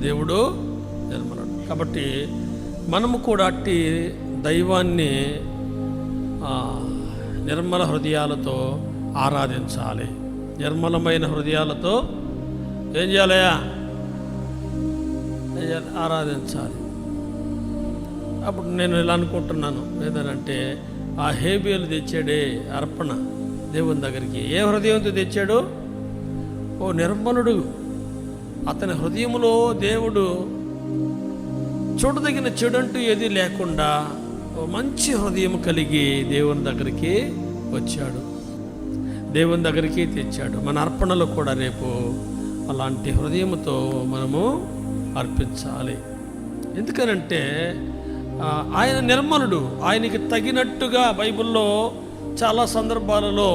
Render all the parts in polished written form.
దేవుడు నిర్మలుడు. కాబట్టి మనము కూడా అట్టి దైవాన్ని నిర్మల హృదయాలతో ఆరాధించాలి. నిర్మలమైన హృదయాలతో ఏం చేయాలయా? ఆరాధించాలి. అప్పుడు నేను ఇలా అనుకుంటున్నాను, ఏదనంటే ఆ హేబేలు తెచ్చాడే అర్పణ దేవుని దగ్గరికి, ఏ హృదయంతో తెచ్చాడు? ఓ నిర్మలుడు. అతని హృదయంలో దేవుడు చూడదగిన చెడంటూ ఏది లేకుండా ఓ మంచి హృదయం కలిగి దేవుని దగ్గరికి వచ్చాడు, దేవుని దగ్గరికి తెచ్చాడు. మన అర్పణలు కూడా రేపు అలాంటి హృదయంతో మనము అర్పించాలి. ఎందుకనంటే ఆయన నిర్మలుడు. ఆయనకి తగినట్టుగా బైబిల్లో చాలా సందర్భాలలో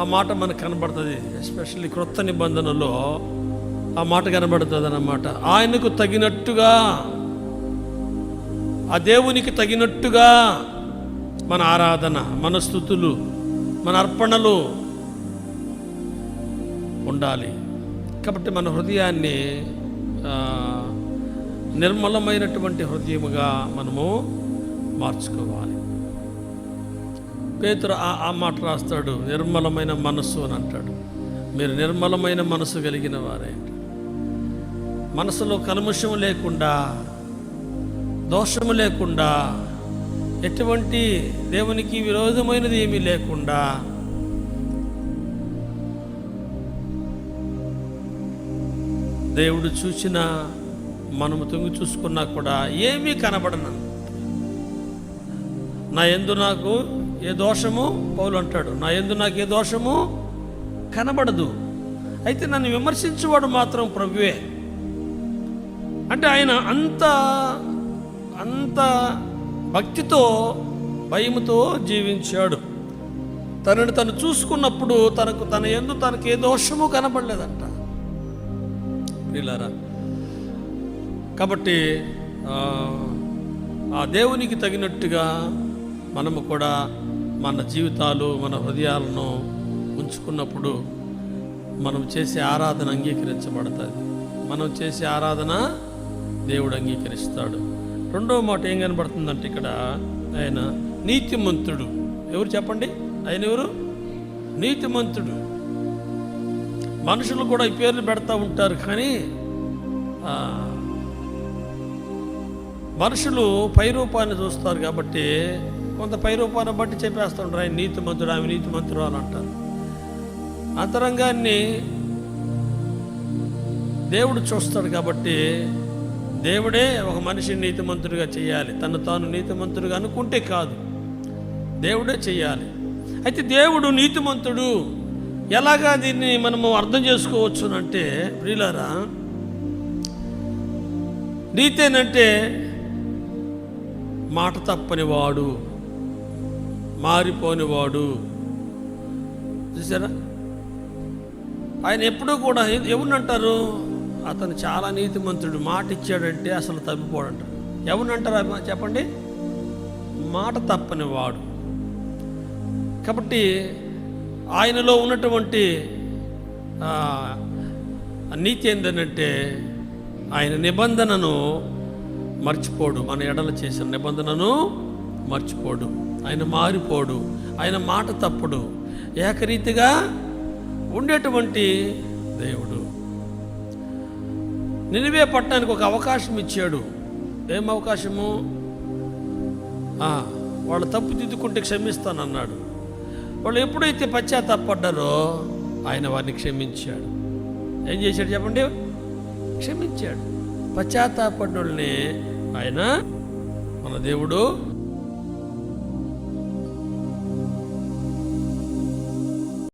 ఆ మాట మనకు కనబడుతుంది. ఎస్పెషల్లీ క్రొత్త నిబంధనలో ఆ మాట కనబడుతుంది అన్నమాట. ఆయనకు తగినట్టుగా, ఆ దేవునికి తగినట్టుగా మన ఆరాధన, మన స్తుతులు, మన అర్పణలు ఉండాలి. కాబట్టి మన హృదయాన్ని నిర్మలమైనటువంటి హృదయముగా మనము మార్చుకోవాలి. పేతురు ఆ మాట రాస్తాడు, నిర్మలమైన మనస్సు అని అంటాడు. మీరు నిర్మలమైన మనసు కలిగిన వారే. మనసులో కల్మషం లేకుండా, దోషము లేకుండా, ఎటువంటి దేవునికి విరోధమైనది ఏమీ లేకుండా దేవుడు చూసినా మనము తొంగి చూసుకున్నా కూడా ఏమీ కనబడను. నా యందు నాకు ఏ దోషము, పౌలు అంటాడు, నా యందు నాకు ఏ దోషము కనబడదు. అయితే నన్ను విమర్శించేవాడు మాత్రం ప్రభువే. అంటే ఆయన అంత భక్తితో, భయముతో జీవించాడు. తనని తను చూసుకున్నప్పుడు తన యందు తనకు ఏ దోషము కనబడలేదంట. ప్రియులారా, కాబట్టి ఆ దేవునికి తగినట్టుగా మనము కూడా మన జీవితాలు, మన హృదయాలను ఉంచుకున్నప్పుడు మనం చేసే ఆరాధన అంగీకరించబడుతుంది. మనం చేసే ఆరాధన దేవుడు అంగీకరిస్తాడు. రెండవ మాట ఏం కనబడుతుందంటే ఇక్కడ ఆయన నీతిమంతుడు. ఎవరు చెప్పండి? ఆయన ఎవరు? నీతిమంతుడు. మనుషులు కూడా ఈ పేర్లు పెడతా ఉంటారు, కానీ మనుషులు పైరూపాన్ని చూస్తారు కాబట్టి కొంత పైరూపాన్ని బట్టి చెప్పేస్తుంటారు, ఆయన నీతిమంతుడు, ఆమె నీతిమంతుడు అని అంటారు. అంతరంగాన్ని దేవుడు చూస్తాడు కాబట్టి దేవుడే ఒక మనిషిని నీతిమంతుడిగా చేయాలి. తను తాను నీతిమంతుడిగా అనుకుంటే కాదు, దేవుడే చేయాలి. అయితే దేవుడు నీతిమంతుడు. ఎలాగా దీన్ని మనము అర్థం చేసుకోవచ్చు అంటే, ప్రియులారా, నీతేనంటే మాట తప్పనివాడు, మారిపోనివాడు. చూసారా? ఆయన ఎప్పుడూ కూడా ఎవరినంటారు? అతను చాలా నీతిమంతుడు, మాట ఇచ్చాడంటే అసలు తప్పిపోడంట. ఎవరినంటారు చెప్పండి? మాట తప్పనివాడు. కాబట్టి ఆయనలో ఉన్నటువంటి నీతి ఏంటంటే ఆయన నిబంధనను మర్చిపోడు. మన ఎడల చేసిన నిబంధనను మర్చిపోడు. ఆయన మారిపోడు. ఆయన మాట తప్పుడు. ఏకరీతిగా ఉండేటువంటి దేవుడు. నినివే పట్టణానికి ఒక అవకాశం ఇచ్చాడు. ఏం అవకాశము? వాళ్ళు తప్పు దిద్దుకుంటే క్షమిస్తానన్నాడు. వాళ్ళు ఎప్పుడైతే పశ్చాత్తాపడ్డారో ఆయన వారిని క్షమించాడు. ఏం చేశాడు చెప్పండి? క్షమించాడు. పశ్చాత్తాపడ్డోళ్ళని ఆయన మన దేవుడు